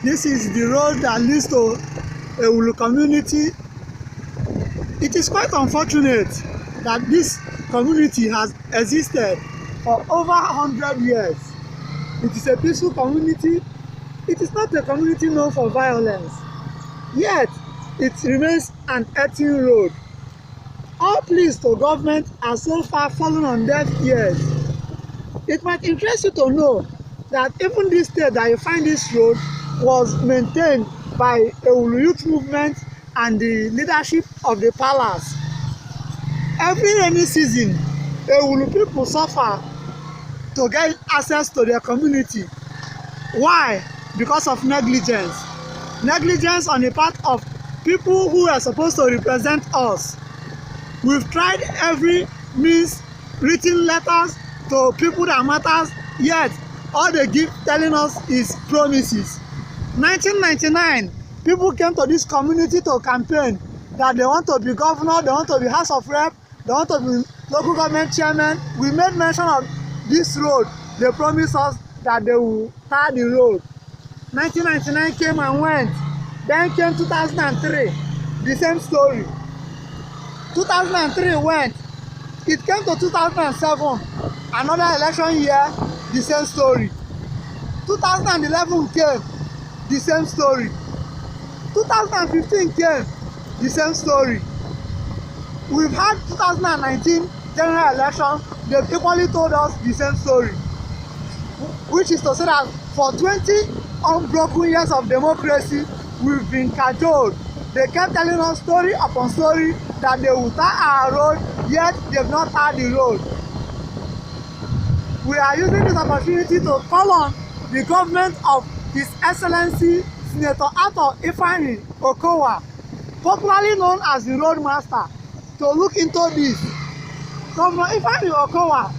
This is the road that leads to Ewulu community. It is quite unfortunate that this community has existed for over 100 years. It is a peaceful community. It is not a community known for violence. Yet, it remains an earthen road. All pleas to government are so far fallen on deaf ears. It might interest you to know that even this state that you find this road was maintained by Ewulu youth movement and the leadership of the palace. Every rainy season, Ewulu people suffer to get access to their community. Why? Because of negligence. Negligence on the part of people who are supposed to represent us. We've tried every means, written letters to people that matters, yet all they keep telling us is promises. 1999, people came to this community to campaign that they want to be governor, they want to be House of Rep, they want to be local government chairman. We made mention of this road. They promised us that they will tar the road. 1999 came and went. Then came 2003, the same story. 2003 went. It came to 2007, another election year, the same story. 2011 came, the same story. 2015 came, the same story. We've had 2019 general election, they've equally told us the same story. Which is to say that for 20 unbroken years of democracy, we've been cajoled. They kept telling us story upon story that they will tar our road, yet they've not tarred the road. We are using this opportunity to call on the government of His Excellency Senator Ato Ifeanyi Okowa, popularly known as the Roadmaster, to look into this. Governor Ifeanyi Okowa,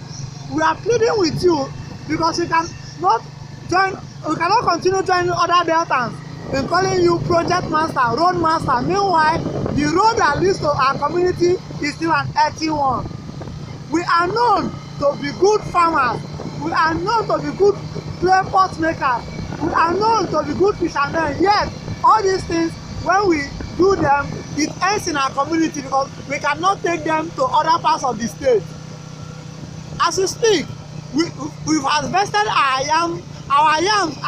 we are pleading with you because we cannot continue joining other Deltans in calling you project master, road master. Meanwhile, the road that leads to our community is still an earthen one. We are known to be good farmers. We are known to be good clay pot makers. We are known to be good fishermen. Yet, all these things, when we do them, it ends in our community because we cannot take them to other parts of the state. As we speak, we've harvested our yam. Our yams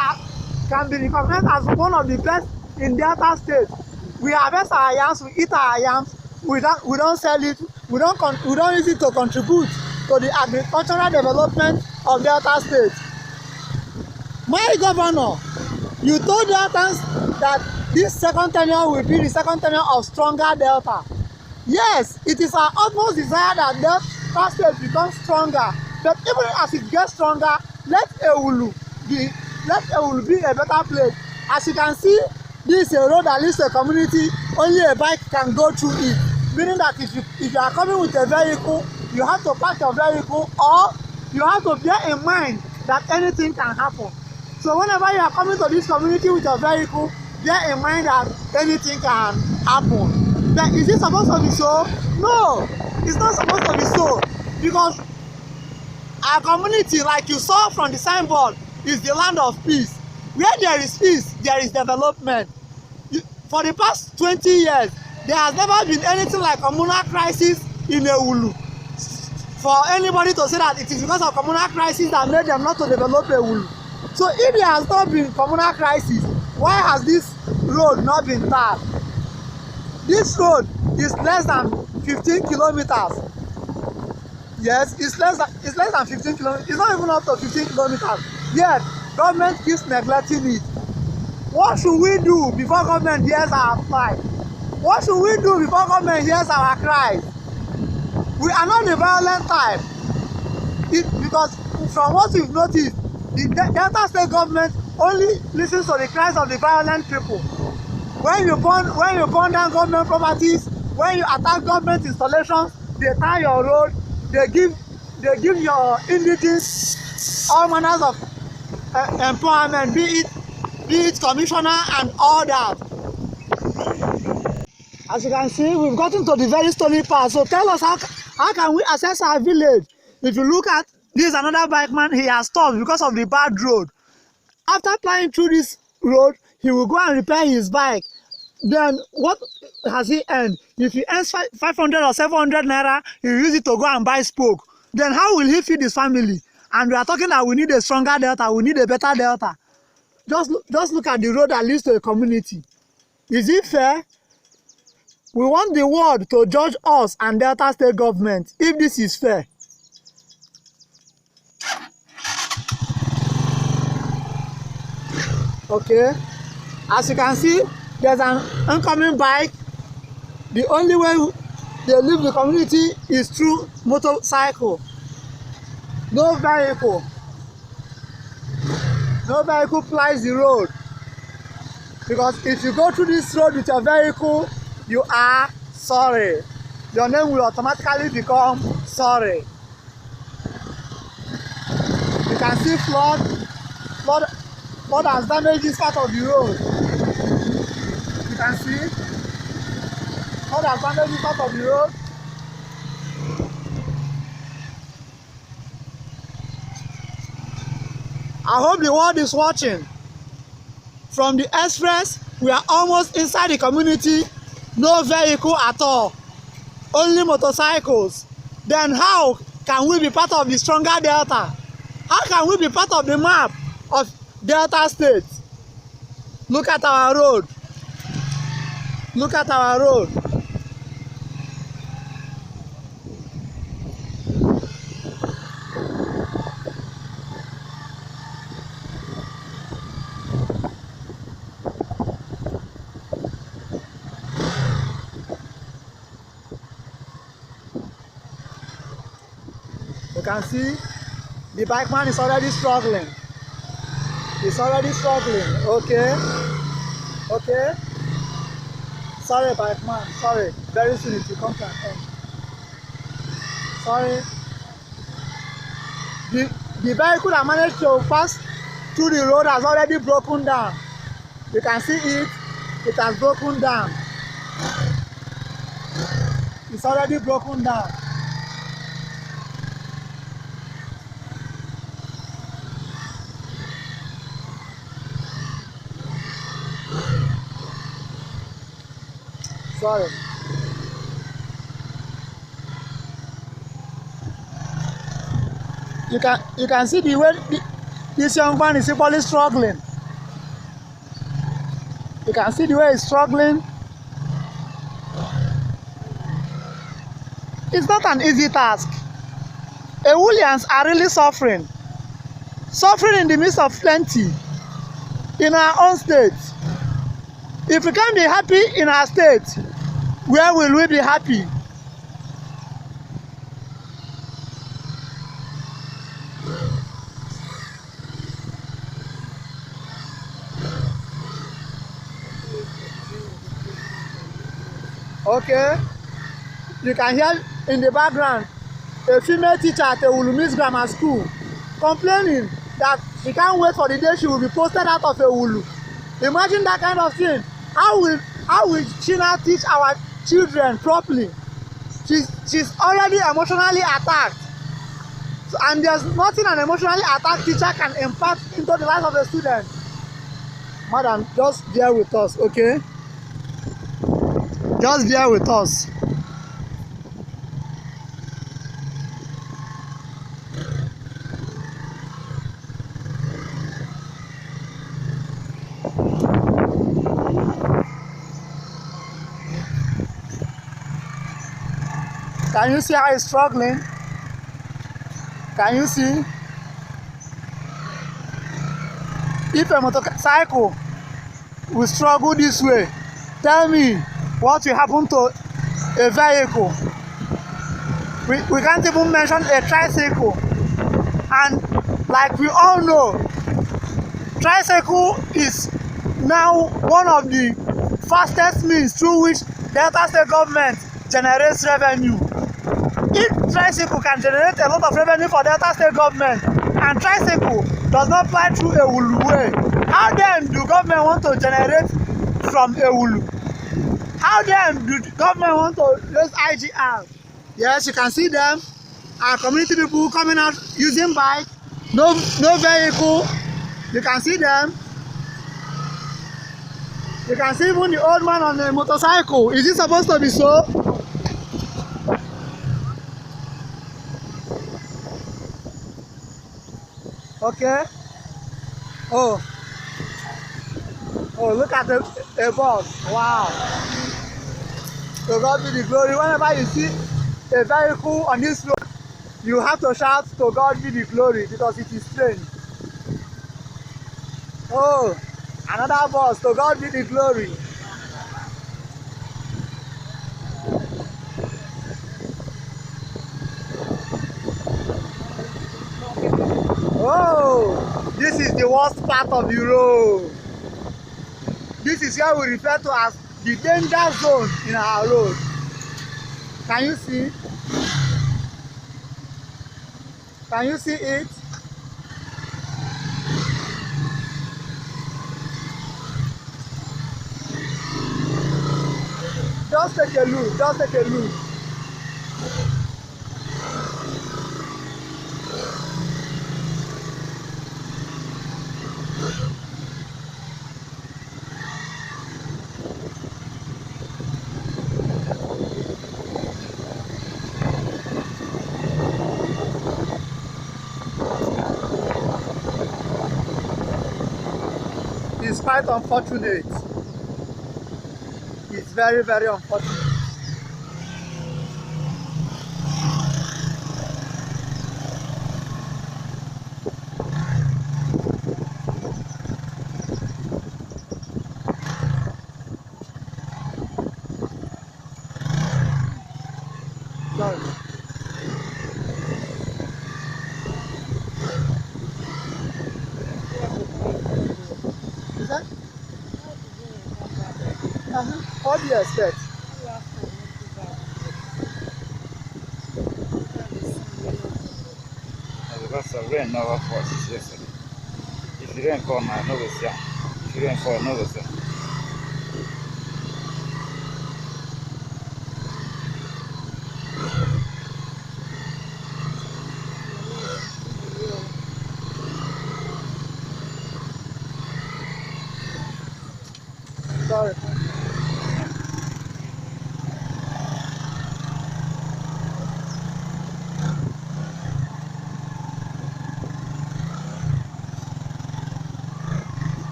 can be recognized as one of the best in Delta State. We harvest our yams, we eat our yams, we don't sell it, we don't use it to contribute to the agricultural development of Delta State. My governor, you told Deltans that this second tenure will be the second tenure of stronger Delta. Yes, it is our utmost desire that Delta State becomes stronger. But even as it gets stronger, let Ewulu be a better place. As you can see, this is a road that leads to a community. Only a bike can go through it. Meaning that if you are coming with a vehicle, you have to park your vehicle, or you have to bear in mind that anything can happen. So whenever you are coming to this community with your vehicle, bear in mind that anything can happen. But is it supposed to be so? No, it's not supposed to be so, because our community, like you saw from the signboard, is the land of peace. Where there is peace, there is development. For the past 20 years, there has never been anything like communal crisis in Ewulu. For anybody to say that it is because of communal crisis that made them not to develop Ewulu. So if there has not been communal crisis, why has this road not been tarred? This road is less than 15 kilometers. Yes, it's less than 15 kilometers. It's not even up to 15 kilometers. Yet, government keeps neglecting it. What should we do before government hears our fight? What should we do before government hears our cries? We are not the violent type. Because from what we've noticed, the Delta State government only listens to the cries of the violent people. When you burn down government properties, when you attack government installations, they tar your road, they give your indigenous all manners of employment, be it commissioner and all that. As you can see, we've gotten to the very stony path. So tell us, how can we access our village? If you look at this, another bike man, he has stopped because of the bad road. After flying through this road, he will go and repair his bike. Then what has he earned? If he earns 500 or 700 naira, he will use it to go and buy spoke. Then how will he feed his family? And we are talking that we need a stronger Delta, we need a better Delta. Just look at the road that leads to a community. Is it fair? We want the world to judge us and Delta State government if this is fair. Okay, as you can see, there's an oncoming bike. The only way they leave the community is through motorcycle. No vehicle plies the road, because if you go through this road with your vehicle, you are sorry. Your name will automatically become sorry. You can see flood has damaged this part of the road. You can see flood has damaged this part of the road. I hope the world is watching. From the express, we are almost inside the community. No vehicle at all, only motorcycles. Then how can we be part of the stronger Delta? How can we be part of the map of Delta State? Look at our road. Look at our road. You can see the bike man is already struggling. He's already struggling. Okay. Sorry, bike man. Sorry. Very soon it will come to an end. Sorry. The vehicle that managed to pass through the road has already broken down. You can see it. It has broken down. It's already broken down. Sorry. You can see the way this young man is equally struggling. You can see the way he's struggling. It's not an easy task. Ewulians are really suffering in the midst of plenty in our own state. If we can't be happy in our state, where will we be happy? Okay, you can hear in the background a female teacher at Ewulu Grammar School complaining that she can't wait for the day she will be posted out of Ewulu. Imagine that kind of thing. How will she now teach our children properly? She's already emotionally attacked. So, and there's nothing an emotionally attacked teacher can impart into the life of a student. Madam, just bear with us, okay? Just bear with us. Can you see how he's struggling? Can you see? If a motorcycle will struggle this way, tell me what will happen to a vehicle. We can't even mention a tricycle. And like we all know, tricycle is now one of the fastest means through which Delta State government generates revenue. If tricycle can generate a lot of revenue for Delta State government, and tricycle does not fly through Ewulu way, how then do government want to generate from Ewulu? How then do the government want to raise IGR? Yes, you can see them. Our community people coming out using bike, no vehicle. You can see them. You can see even the old man on the motorcycle. Is it supposed to be so? Okay. Oh, look at the bus. Wow. To God be the glory. Whenever you see a vehicle on this road, you have to shout, to God be the glory, because it is strange. Oh, another bus. To God be the glory. Oh, this is the worst part of the road. This is where we refer to as the danger zone in our road. Can you see? Can you see it? Just take a look. Just take a look. It's quite unfortunate. It's very, very unfortunate. Sorry. Is that? What do you expect? Because of rain never falls yesterday. If you rain come, I know it's young. If you rain fall, I know it's young. Sorry.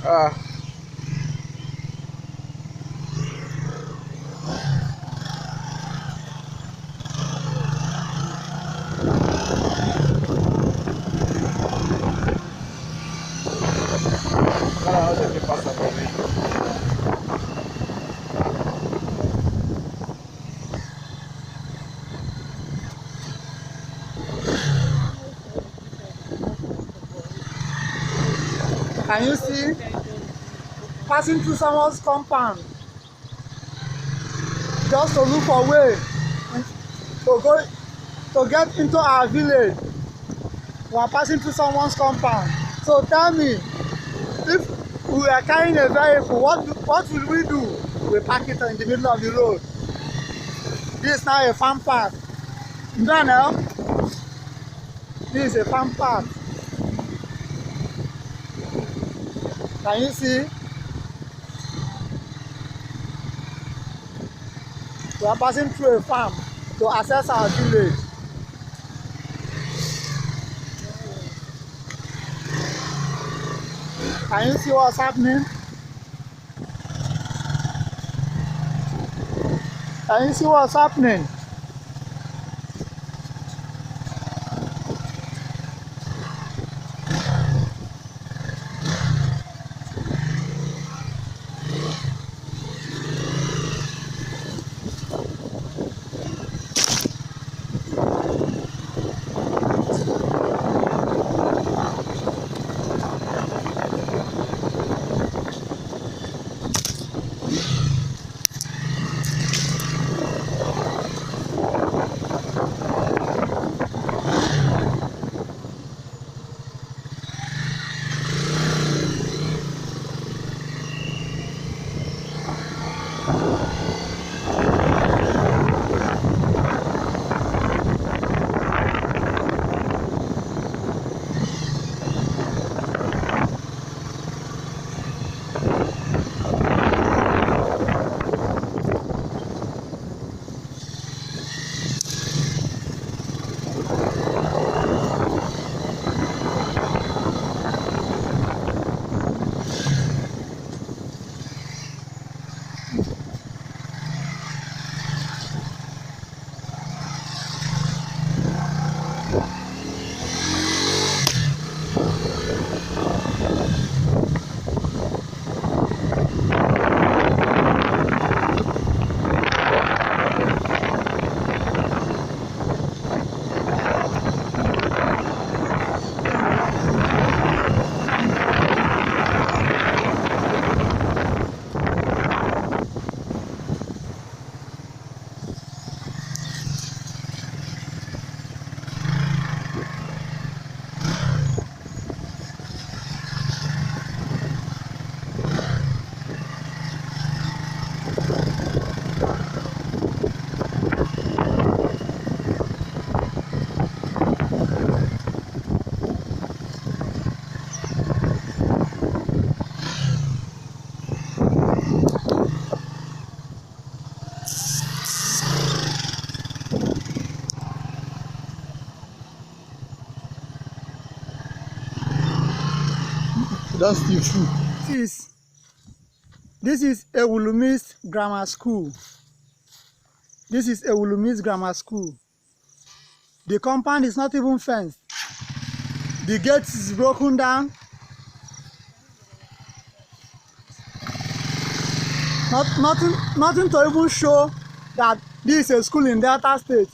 Ah. Cara, onde é que passa por mim? Can you see? Passing through someone's compound just to look for a way to get into our village. We are passing through someone's compound. So tell me, if we are carrying a vehicle, what will we do? We park it in the middle of the road. This is now a farm path. You don't know? This is a farm path. Can you see? We are passing through a farm to access our village. Can you see what's happening? Can you see what's happening? don't steal food. This is Ewulu Grammar School. This is Ewulu Grammar School. The compound is not even fenced. The gate is broken down. Nothing to even show that this is a school in Delta State.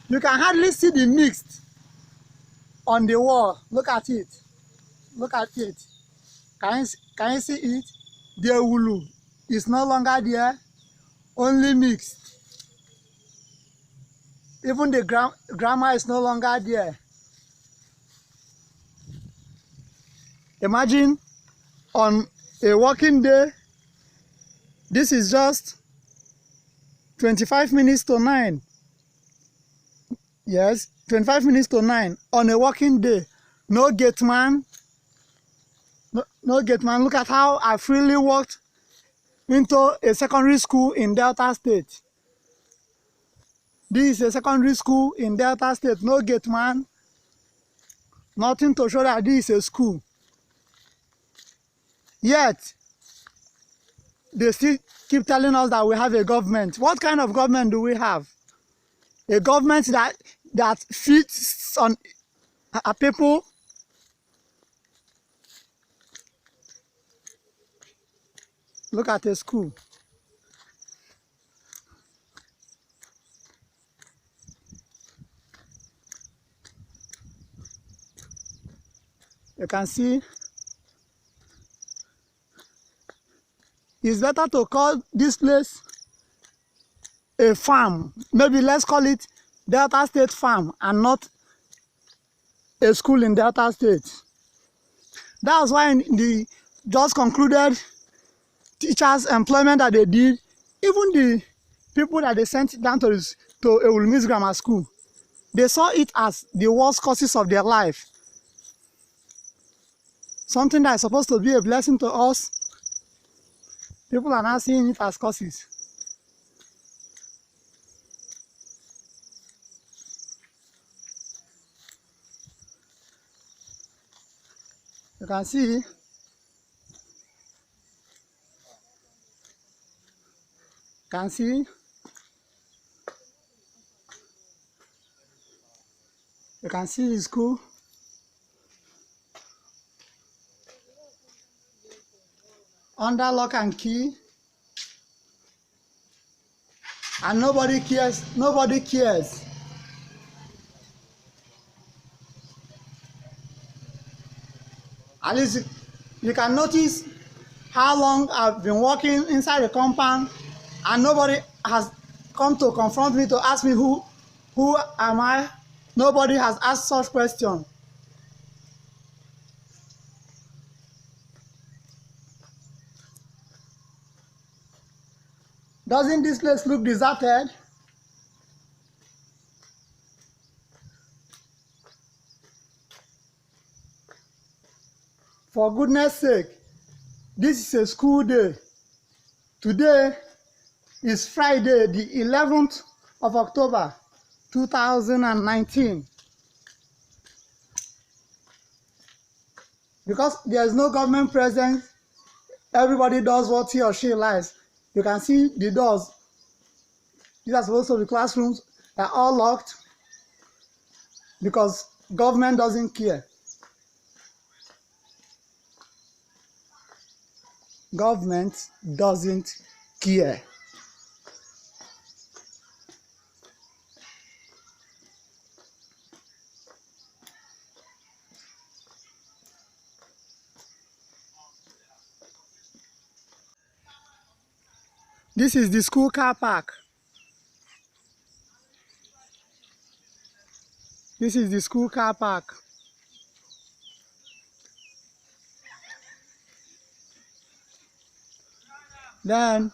You can hardly see the mixed on the wall. Look at it. Look at it. Can you see it? The Ewulu is no longer there. Only mixed. Even the grammar is no longer there. Imagine on a working day, this is just 25 minutes to 9. Yes, 25 minutes to 9 on a working day. No gate man. No gate man. Look at how I freely walked into a secondary school in Delta State. This is a secondary school in Delta State. No gate man. Nothing to show that this is a school. Yet, they still keep telling us that we have a government. What kind of government do we have? A government that fits on people. Look at a school. You can see it's better to call this place a farm. Maybe let's call it Delta State Farm and not a school in Delta State. That's why in the just concluded teachers' employment that they did, even the people that they sent down to Ewulu Grammar School, they saw it as the worst courses of their life. Something that is supposed to be a blessing to us, people are now seeing it as courses. You can see you can see the school. Under lock and key, and nobody cares. Nobody cares. At least you can notice how long I've been walking inside the compound, and nobody has come to confront me to ask me who am I. Nobody has asked such question. Doesn't this place look deserted? For goodness sake, this is a school day. Today is Friday, the 11th of October, 2019. Because there is no government present, everybody does what he or she likes. You can see the doors. These are supposed to be classrooms. They're all locked because government doesn't care. Government doesn't care. This is the school car park. This is the school car park. Then,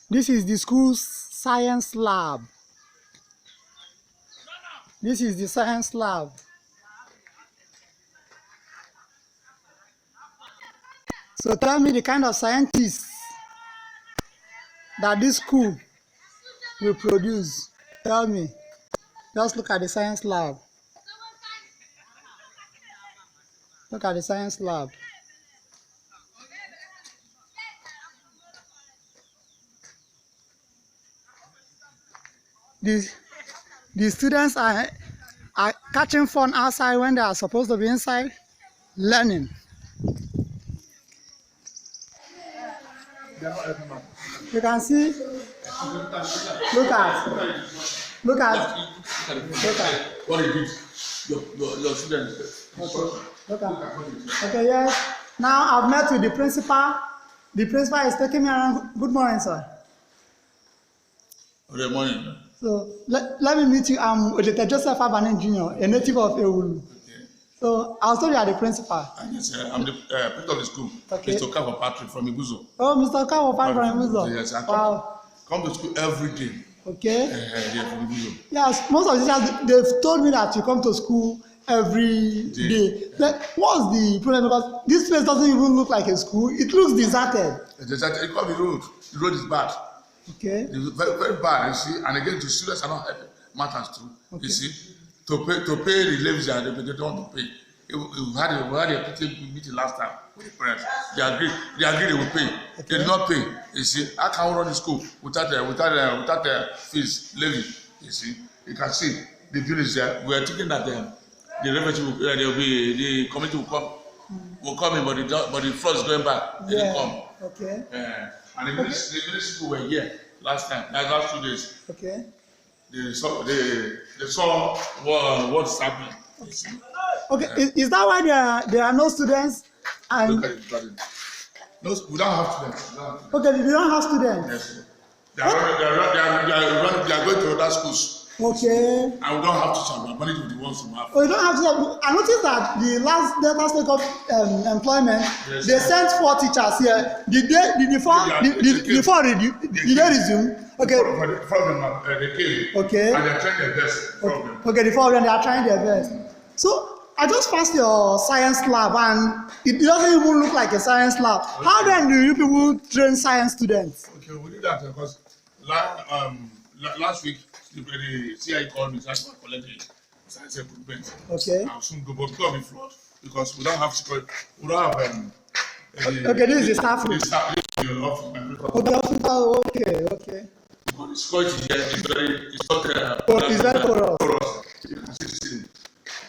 this is the school's science lab. This is the science lab. So tell me the kind of scientists that this school will produce. Tell me. Just look at the science lab. Look at the science lab. the students are catching fun outside when they are supposed to be inside learning. You can see, look at. What it is, your students. Okay, yes. Now I've met with the principal. The principal is taking me around. Good morning, sir. Good morning. So let me meet you. I'm Ojete Joseph Abanim Jnr, a native of Ewulu. Okay. So I was told you are the principal. Yes, I'm the principal of the school. Okay. Mr. Okafor Patrick from Ewulu. Oh, Mr. Okafor Patrick from Ewulu. Yes, I wow. come to school every day. Okay. Yeah, from Ewulu. Yes, most of the teachers, they've told me that you come to school every day. But what's the problem? Because this place doesn't even look like a school. It looks deserted. Deserted. It comes the road. The road is bad. Okay. It's very, very bad, you see. And again, the students are not helping matters too. Okay. You see, to pay the levies, they don't want to pay. We had a meeting last time with the parents. They agreed they will pay. Okay. They did not pay. You see, how can we run the school without fees levy? You see, you can see the village there. We are thinking that the revenue the committee will come in, but the flood is going back. They didn't come. Okay. And the village school were here last 2 days. Okay. They saw what's happening. Okay, is that why there are no students? And look at it, brother. No, we don't have students. Okay, they don't have students. Yes. They are going to other schools. Okay. And we don't have teachers. We are managing with the ones we have. Oh, you don't have to. I noticed that the last Delta State of employment, yes, they sent 4 teachers here. Did they resume? Okay. They came. Okay. And they are trying their best. Okay, the 4 of them, they are trying their best. So I just passed your science lab, and it doesn't even look like a science lab. Okay. How then do you people train science students? Okay, we did that because last week the CI called me to ask for collecting science equipment. Okay. I'll soon go, but because of the flood, because we don't have security, we don't have okay, this is the staff room. Okay. Because the security here is it's very porous. You can see the ceiling.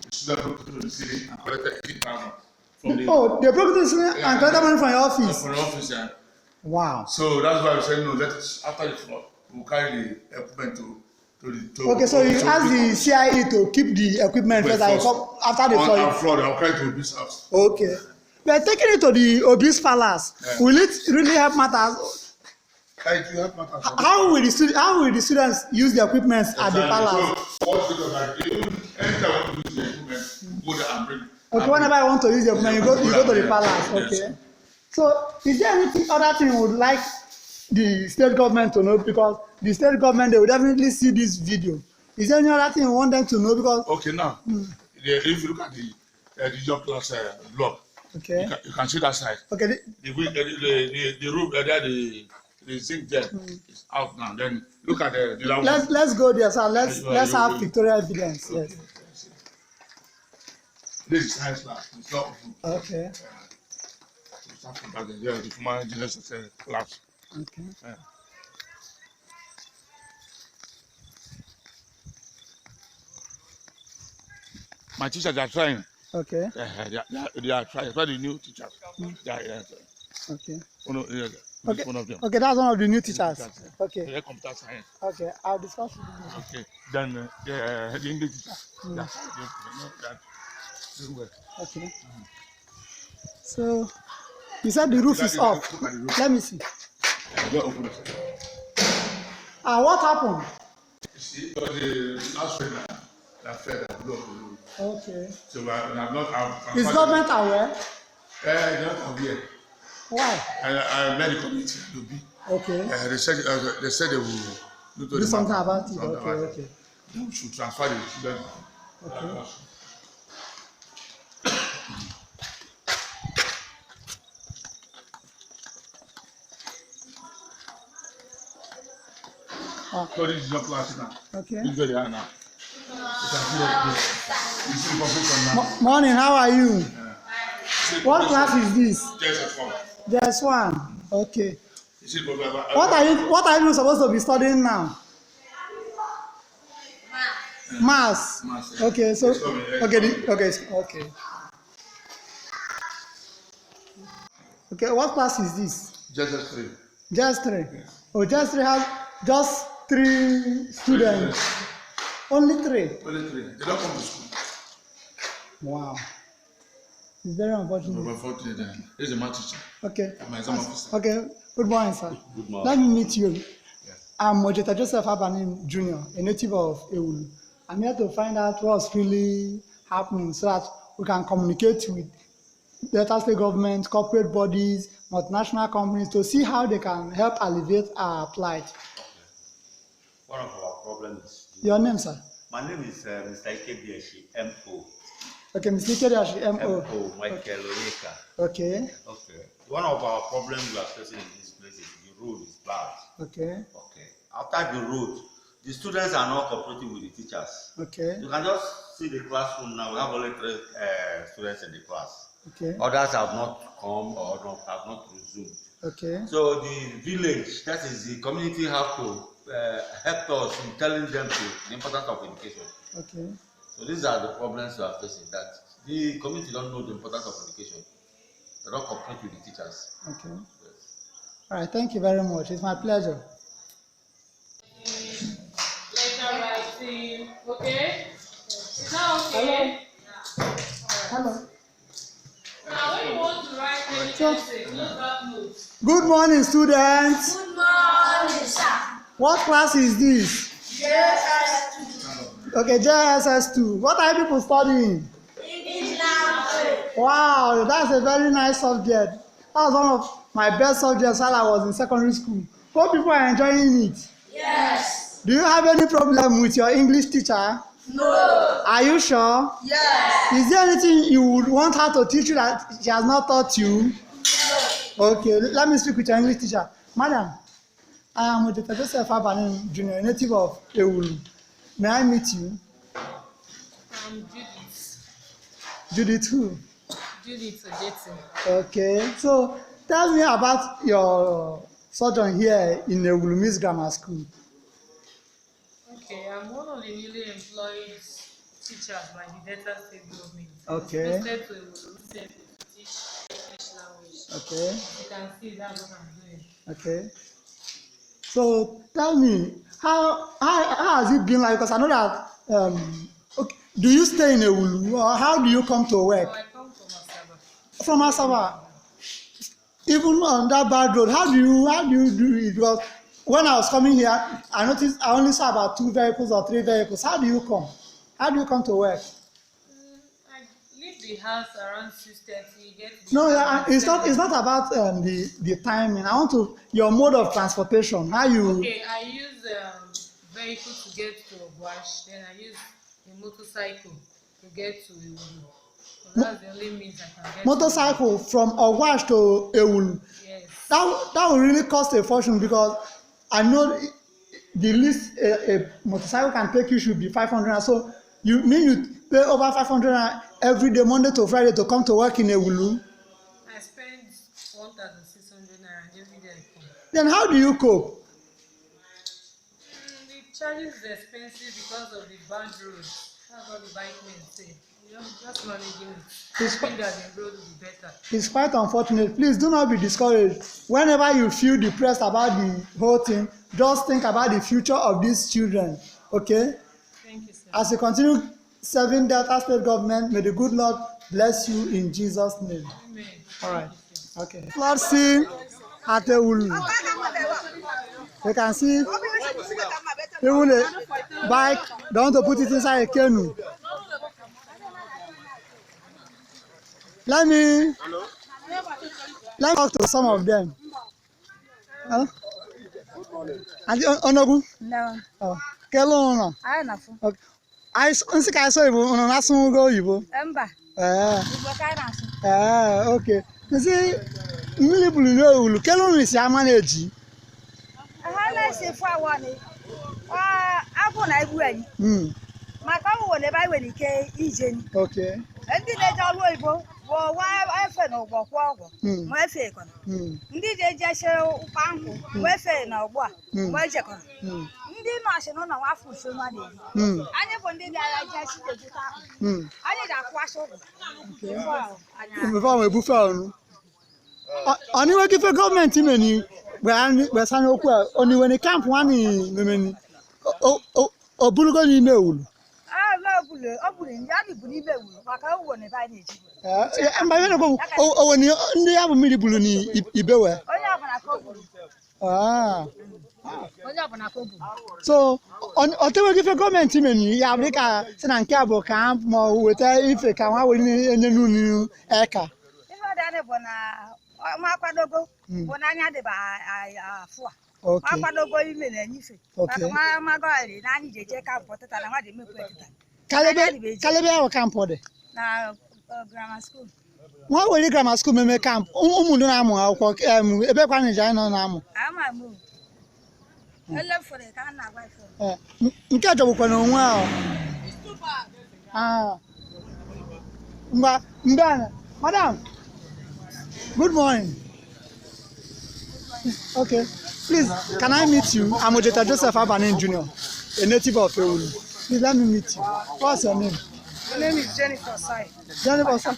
The student broke through the ceiling and collected 18,000 from the. Oh, they broke the ceiling and collected money from your office. From the office, yeah. Wow. So that's why we said no. After the flood, we'll carry the equipment to the. Okay, so you ask the CIE to keep the equipment first, and come after the flood. On flood, I'll carry to Obi's house. Okay. We are taking it to the Obi's palace. Yeah. Will it really help matters? It will help matters. How will the students use the equipment at the palace? So, what's the anytime I want to use the equipment, go there and bring. Okay, whenever I want to use the equipment, you go to the palace. Okay. Yes. So, is there anything other thing you would like the state government to know? Because the state government, they will definitely see this video. Is there any other thing you want them to know? Because okay, now if you look at the job class block, okay, you can see that side. Okay. The roof the zinc there is out now. Then look at the let's go there, sir. Let's have pictorial evidence. Okay. Yes. This is science lab. It's not open. Okay. Start from back there. The former engineers class. Okay. Yeah. My teachers are trying. Okay. They are trying. Especially the new teachers. Okay. One of them. Okay, that's one of the new teachers. Okay. They're computer science. Okay, I'll discuss with you. Okay. Then the English teacher. Okay. So you said the roof is off. Let me see. What happened? You see, the last week that fed that blow. Okay. So I'm not. Is government aware? They're not aware. Why? I met the committee. Okay. They said they will do something about it. Okay. Then we should transfer the student. Okay. So this is your class now. Okay. This is where they are now. You can see the population now. Morning, how are you? What class is this? JS1. JS1. Okay. What are you supposed to be studying now? Mass. Okay, so okay. Okay, what class is this? Just 3. Just 3. Oh, just 3 has just 3 students. Only 3. Only 3. They don't come to school. Wow. It's very unfortunate. Unfortunately, he's a math teacher. Okay. I'm an exam officer. Okay. Good morning, sir. Good morning. Let me meet you. Yeah. I'm Ojete Joseph Abanim Jnr, a native of Ewulu. I'm here to find out what's really happening so that we can communicate with Delta State government, corporate bodies, multinational companies to see how they can help alleviate our plight. One of our problems. Your name, sir? My name is Mr. Ikebiashi, M.O. Okay, Mr. Ikebiashi, M.O. M.O. Michael Onyeka. Okay. Okay. One of our problems we are facing in this place is the road is bad. Okay. Okay. After the road, the students are not cooperating with the teachers. Okay. You can just see the classroom now. We have only 3 students in the class. Okay. Others have not come or have not resumed. Okay. So the village, that is the community, have to help us in telling them the importance of education. Okay. So these are the problems we are facing, that the community don't know the importance of education. They don't cooperate with the teachers. Okay. Yes. All right. Thank you very much. It's my pleasure. Letter writing, okay? Is that okay? Hello. Now, when you want to write any Sure. essay, close that note. Good morning, students. Good morning, sir. What class is this? Okay, JSS2. What are you people studying? English language. Wow, that's a very nice subject. That was one of my best subjects while I was in secondary school. Hope people are enjoying it. Yes. Do you have any problem with your English teacher? No. Are you sure? Yes. Is there anything you would want her to teach you that she has not taught you? Okay, let me speak with your English teacher. Madam, I am Ojete Joseph Abanim Jnr, a native of Ewulu. May I meet you? I'm Judith. Judith who? Judith Ojete. Okay, so tell me about your sojourn here in Ewulu Miss Grammar School. Okay, I'm one of the newly employed teachers by the Delta State government. Okay. Posted to Ewulu to teach English language. Okay, You can see that's what I'm doing. okay. So tell me, how has it been like? Because I know that, okay, do you stay in Ewulu or how do you come to work? So I come from Asaba. From Asaba? Even on that bad road, how do you do it? Because when I was coming here, I noticed I only saw about 2 vehicles or 3 vehicles. How do you come? How do you come to work? I leave the house around 6:30. Get No, it's not about the timing. I want to your mode of transportation. How you? Okay, I use vehicle to get to OJAJ, then I use a motorcycle to get to Ewulu. So that's the only means I can get. Motorcycle from OJAJ to Ewulu. Yes. That will really cost a fortune because I know the least a motorcycle can take you should be 500. So you pay over 500 every day, Monday to Friday, to come to work in Ewulu. I spend 1,600 naira every day I come. Then how do you cope? The charges is expensive because of the bad road. That's what the bike men say. You know, just managing it. It's Hoping that the road will be better. It's quite unfortunate. Please do not be discouraged. Whenever you feel depressed about the whole thing, just think about the future of these children. Okay? Thank you, sir. As you continue serving Delta State government, may the good Lord bless you in Jesus' name. Amen. All right. Thank you, sir. Okay. Lord, see at Ewulu. You can see even the bike. Don't want to put it inside a canoe. Let me talk to some of them. Hello? Auntie Onogu? No, Oh, Kelo no. I know. Okay. I saw you on a song go you. Emba, Eh, you can answer. okay. You see, really blue Kelo is your manage. I say for one. I go na ibu my come won never when he came easy. Okay. And the letter will go, why I fell no go, my fake on. Indeed, they just show Panko, my fair no what, my jacket. ndị nọọsụ nọ n'afọ ise mmadụ anyị bụ ndị bịara jesi ejita anyị ga-akwụwachi ụgwọ before we ebufe ọrụ ọniwe kife gọọmenti meni gbasa n'okwu a oniwe ni kampụ nwanyị memeni oburugo n'ime Ewulu ọ bụrụ ndị adị bụ n'ime Ewulu maka ụgwọ na ebe anyị na-eji mba ihe na-ekwu oweni ndị ya bụ mmiri bulu n'ibewe onye ọbụla ka o buru onye ọbụla ka o buru so ọtewe kife gọọmenti meni ya bụ dịka si na nke a bụ ka ma weta ife ka nwa were enye n'unu eka ife ọ dị anyị bụ na ma akwadogo bụ na anya dịba afụ a ma akwadogo ime na-enye ife maka nwa magọrị na anyị ji eje kampụ tata na nwa dị emekwu etita kalebe ahụ kampụ dị na grammar school nwa were grammar school meme kampụ ụmụ ndị na-amụ akwụkwọ ebe kwa nje anyị nọ na-amụ ama m elefere ka a na-agwa ife nke jọgbukwa n'onwe ahụ mgbe madam good morning. Okay, please, can I meet you? I'm Ojete Joseph Abanim Jnr, a native of Ewulu. Please let me meet you. What's your name? My name is Jennifer Sai. Jennifer Sai.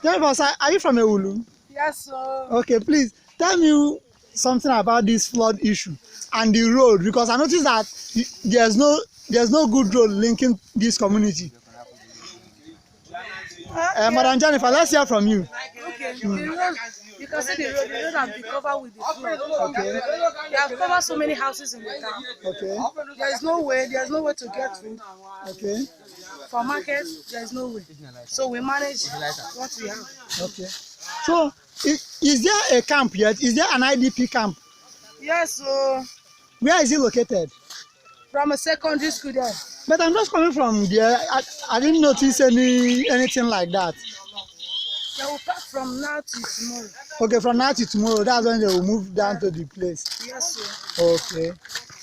Jennifer Sai, are you from Ewulu? Yes, sir. Okay, please tell me something about this flood issue and the road, because I noticed that there's no good road linking this community. Madam Jennifer, let's hear from you. Okay, the road, you can see the road has been covered with the flood. Okay. They have covered so many houses in the town. Okay. There's no way to get food. Okay. For market, there's no way. So we manage what we have. Okay. So, is there a camp yet? Is there an IDP camp? Yes, so. Where is it located? From a secondary school there. But I'm just coming from there. I didn't notice anything like that. They will pack from now to tomorrow. Okay, from now to tomorrow, that's when they will move down to the place. Yes, sir. Okay.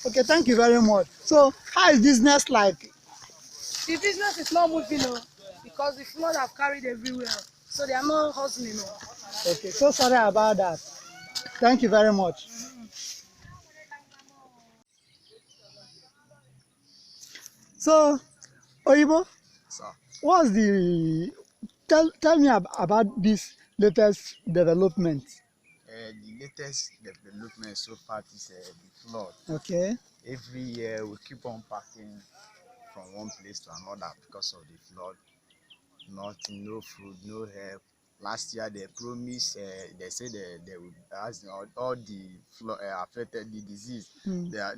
Okay, thank you very much. So, how is business like? The business is not moving, because the flood have carried everywhere. So they are not hustling. Okay, so sorry about that. Thank you very much. So, Oyibo, what's tell me about this latest development. The latest development so far is the flood. Okay. Every year we keep on packing from one place to another because of the flood. Nothing, no food, no help. Last year they promised, they said they would, as all the flood affected the disease, there's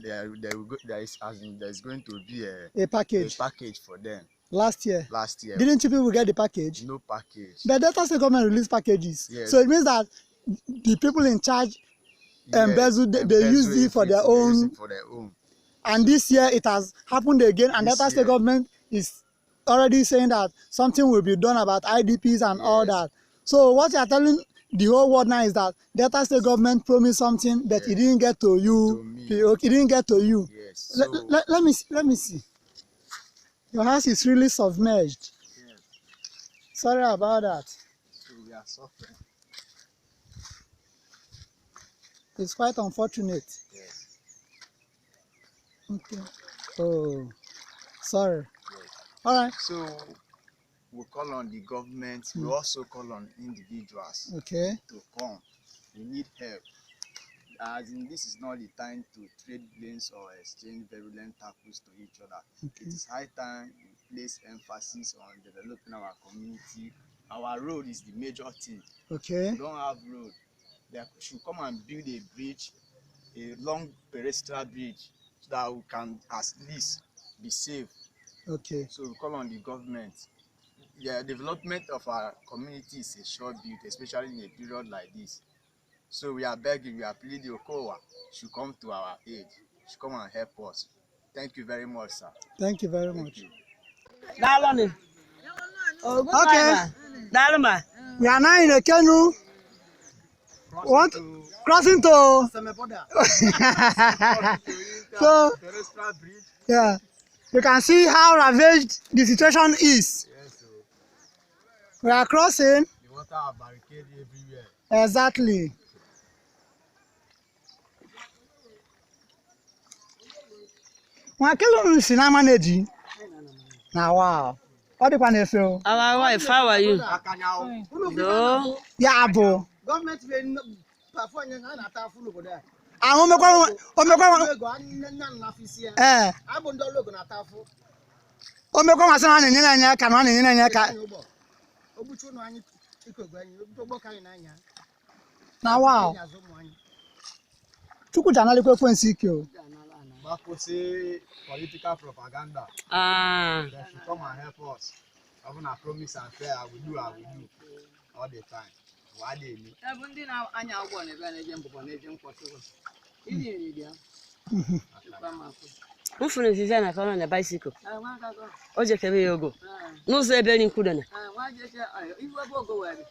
going to be a package for them. Last year. Didn't you people get the package? No package. The Delta State government released packages. Yes. So it means that the people in charge embezzle, they use it for their own. And this year it has happened again, and Delta State government is already saying that something will be done about IDPs and all that. So what you are telling the whole world now is that Delta State government promised something, but it didn't get to you. It didn't get to you. Yes. Let me see. Your house is really submerged. Yes. Sorry about that. So we are suffering. It's quite unfortunate. Yes. Okay. Oh, sorry. Yes. All right. So we call on the government. We also call on individuals. Okay. To come. We need help. As in, this is not the time to trade blames or exchange virulent tackles to each other. Okay. It is high time we place emphasis on developing our community. Our road is the major thing. Okay. We don't have road. They should come and build a bridge, a long pedestrian bridge, so that we can at least be safe. Okay. So we call on the government. The development of our community is a short build, especially in a period like this. So we are begging, we are pleading, Okowa should come to our aid, should come and help us. Thank you very much, sir. Thank you very much. Okay. We are now in a canoe. Crossing to so yeah, you can see how ravaged the situation is. Yes, we are crossing. The water are barricaded everywhere. Exactly. Nwa kilo si na manage. Na wow. What the one feel? Our wife, how are you? No. Ya bụ. Government will perform an attack full over there. Ahụ mekwa eh. Abụ ndị ọrụ ego na-ata afụ. O mekwa masị na na-enye anyị aka na na-enye anyị aka. Obuchu na anyị ikogo anyị, ogbo ka anyị na-anya. Na wow. Chukwu janalikwa ekwensu ike o. Gbapụsị political propaganda. Ah. They should come and help us. Even a promise and fair, I will do all the time. Why they need? Ndị na-anya ụgbọ na-ebe na-eje mbụbọ na-eje nkwọchụgo. Ili iri ya. Ufunu sisi na kọrọ na bicycle. O je kebe ya ogo. N'ụzọ ebe ni nkwudo na. Nwa jeche iwu ebe ogo were.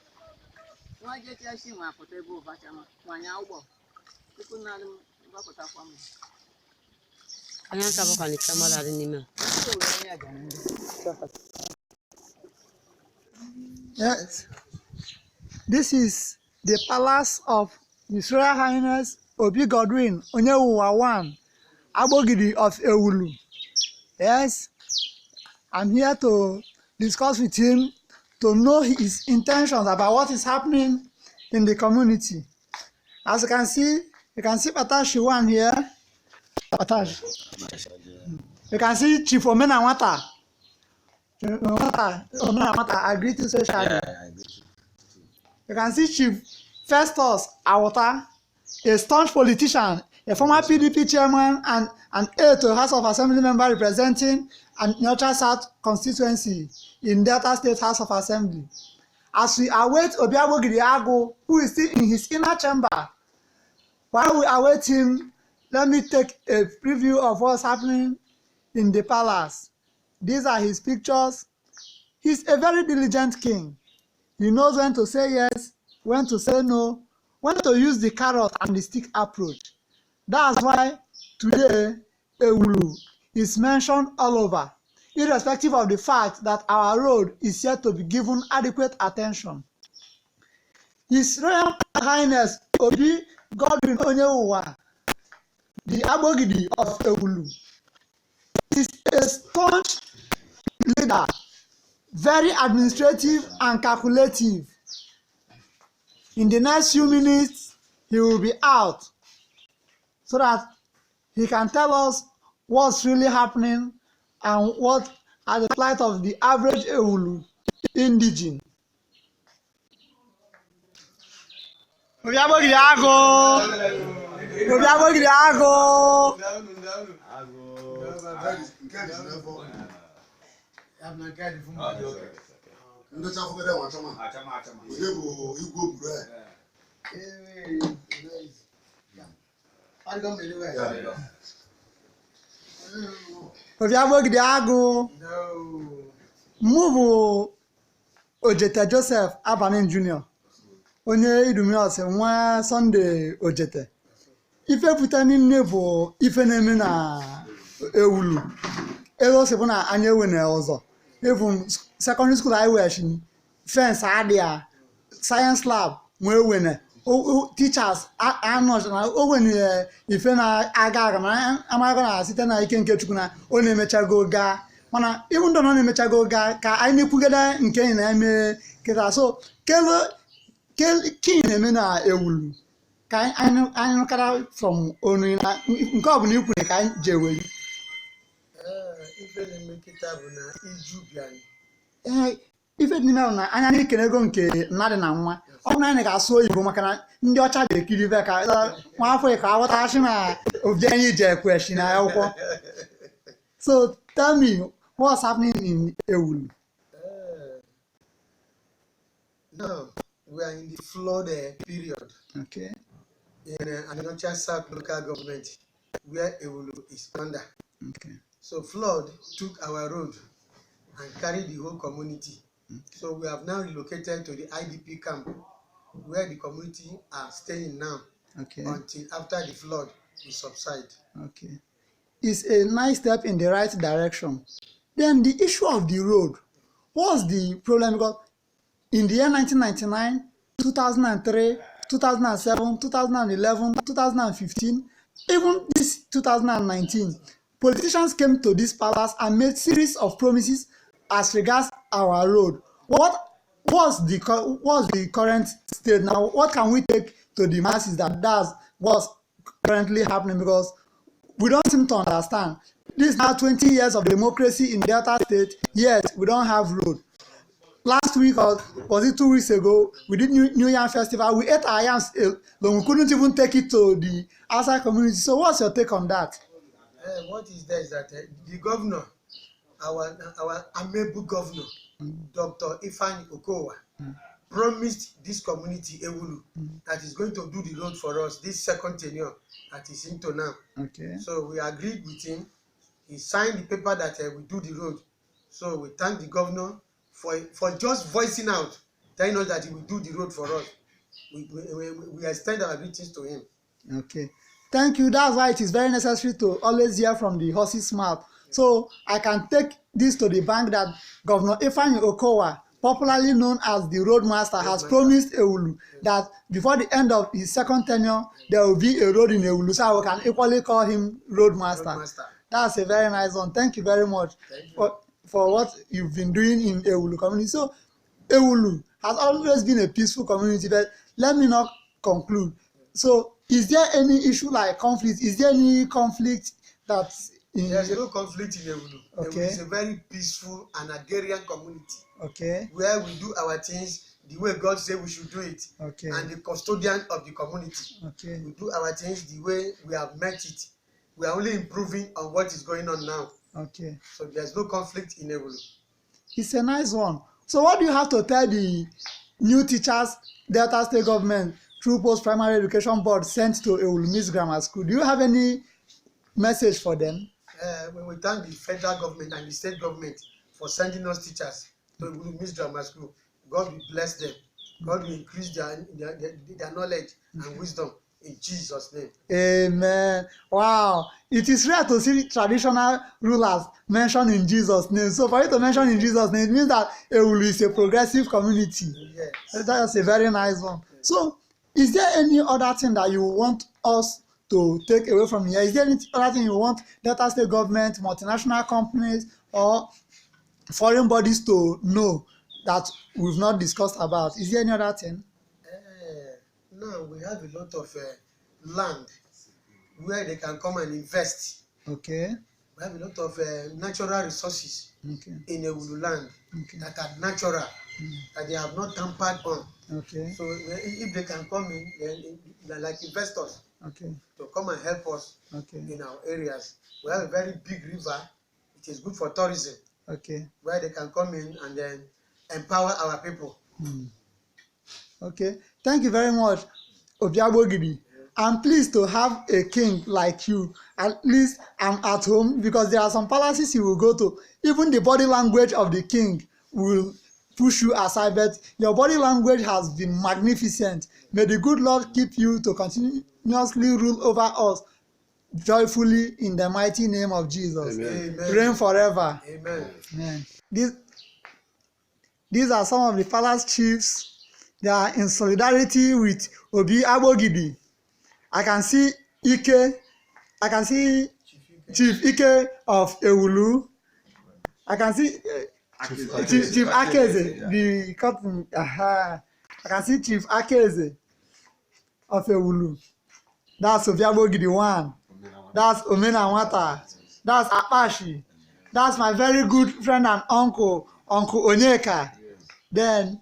Nwa jeche shi nwa apụta ebe ụbachama. Nwanya ụgbọ. Tupu na gbapụtakwa m. Anya ka bụkwa ni kamera dị n'ime. Yes. This is the palace of His Royal Highness Obi Godwin Onyewuwa I, Agbogidi of Ewulu. Yes, I'm here to discuss with him to know his intentions about what is happening in the community. As you can see Patash one here. Patash. You can see Chief Omenawata. I agree to say Shadi. Yeah, I agree. You can see Chief Festus Awota, a staunch politician, a former PDP chairman and an aide to House of Assembly member representing Aniocha South constituency in Delta State House of Assembly. As we await Obiabo Gidiago, who is still in his inner chamber, while we await him, let me take a preview of what's happening in the palace. These are his pictures. He's a very diligent king. He knows when to say yes, when to say no, when to use the carrot and the stick approach. That's why today Ewulu is mentioned all over, irrespective of the fact that our road is yet to be given adequate attention. His Royal Highness Obi Godwin Onyewuwa, the Agbogidi of Ewulu, is a staunch leader, very administrative and calculative. In the next few minutes, he will be out so that he can tell us what's really happening and what are the plight of the average Ewulu indigene. Move Ojete Joseph Abanim Jnr. Onye Idumios nwa Sunday Ojete. Ife puta n'ime bụ ife na-eme na Ewulu. Ego se bụ na anyị ewene ọzọ. Even secondary school anyị weghachiri fence adịa, science lab nwee wene. Teachers anọch na owenye ife na-aga na amaghị na site na ike nke Chukwu na ọ na-emechago gaa. Mana even though ọ na-emechago gaa ka anyị na-ekwugide nke anyị na-eme kịta. So king na-eme na Ewulu ka anyị nụkara from onu na nke ọ bụla ikwu ka anyị je weri. Ife na-eme nkịta bụ na iju bịara. Ife dị n'ime na anya na-ekene ego nke mmadụ na nwa. Ọ bụ na anyị ga-asụ oyibo maka na ndị ọcha ga-ekiri ife ka nwa afọ ka aghọtachi na obi anyị ji ekweshi na akwụkwọ. So tell me what's happening in Ewulu. Now we are in the flood period. Okay. In Aniocha South local government, where Ewulu is under. Okay. So flood took our road and carried the whole community. Okay. So we have now relocated to the IDP camp, where the community are staying now. Okay. Until after the flood will subside. Okay. It's a nice step in the right direction. Then the issue of the road, what's the problem? Because in the year 1999, 2003, 2007, 2011, 2015, even this 2019, politicians came to this palace and made series of promises as regards our road. What's the current state now? What can we take to the masses that's what's currently happening? Because we don't seem to understand. This is now 20 years of democracy in Delta State, yet we don't have road. Last week, or was it 2 weeks ago, we did New Yam Festival. We ate our yams, but we couldn't even take it to the outside community. So what's your take on that? What is there is that the governor, our amiable governor, Dr. Ifeanyi Okowa, promised this community, Ewulu, that is going to do the road for us, this second tenure that is into now. Okay. So we agreed with him. He signed the paper that we do the road. So we thank the governor for just voicing out, telling us that he will do the road for us. We extend our greetings to him. Okay. Thank you. That's why it is very necessary to always hear from the horse's mouth. So I can take this to the bank that Governor Ifeanyi Okowa, popularly known as the Roadmaster, has promised Ewulu that before the end of his second tenure, there will be a road in Ewulu. So we can equally call him Roadmaster. That's a very nice one. Thank you very much for what you've been doing in Ewulu community. So Ewulu has always been a peaceful community, but let me not conclude. So is there any issue like conflict? Is there any conflict that there's no conflict in Ewulu. Okay. Ewulu is a very peaceful and agrarian community. Okay. Where we do our things the way God said we should do it. Okay. And the custodian of the community. Okay. We do our things the way we have meant it. We are only improving on what is going on now. Okay. So there's no conflict in Ewulu. It's a nice one. So what do you have to tell the new teachers Delta State government through Post-Primary Education Board sent to Ewulu Miss Grammar School? Do you have any message for them? We thank the federal government and the state government for sending us teachers to Ewulu Miss Grammar School. God will bless them. God will increase their knowledge and wisdom in Jesus' name. Amen. Wow. It is rare to see traditional rulers mentioned in Jesus' name. So for you to mention in Jesus' name, it means that Ewulu is a progressive community. Yes. That's a very nice one. So is there any other thing that you want us to take away from here? Is there any other thing you want Delta State government, multinational companies, or foreign bodies to know that we've not discussed about? Is there any other thing? Now we have a lot of land where they can come and invest. Okay. We have a lot of natural resources in Ewulu land that are natural, that they have not tampered on. Okay. So if they can come in, then like investors, to come and help us in our areas. We have a very big river. It is good for tourism. Okay. Where they can come in and then empower our people. Okay. Thank you very much, Obiagbo. I'm pleased to have a king like you. At least I'm at home, because there are some palaces you will go to. Even the body language of the king will push you aside, but your body language has been magnificent. May the good Lord keep you to continuously rule over us joyfully in the mighty name of Jesus. Amen. Reign forever. Amen. Amen. These are some of the palace chiefs. They are in solidarity with Obiagbo. I can see Ike. I can see Chief Ike of Ewulu. I can see Chief Akeze, the cotton. I can see Chief Akeze of Ewulu. That's Obiagbo one. That's Omena Nwata. That's Apache. That's my very good friend and uncle Onyeka. Then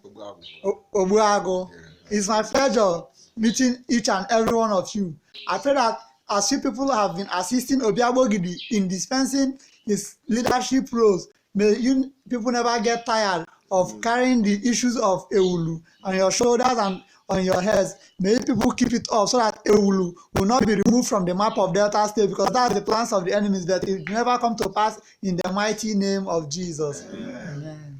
Obuago. It's my pleasure meeting each and every one of you. I pray that as you people have been assisting Obiagbo in dispensing his leadership roles, may you people never get tired of carrying the issues of Ewulu on your shoulders and on your heads. May people keep it up so that Ewulu will not be removed from the map of Delta State, because that's the plans of the enemies, that it will never come to pass in the mighty name of Jesus. Amen.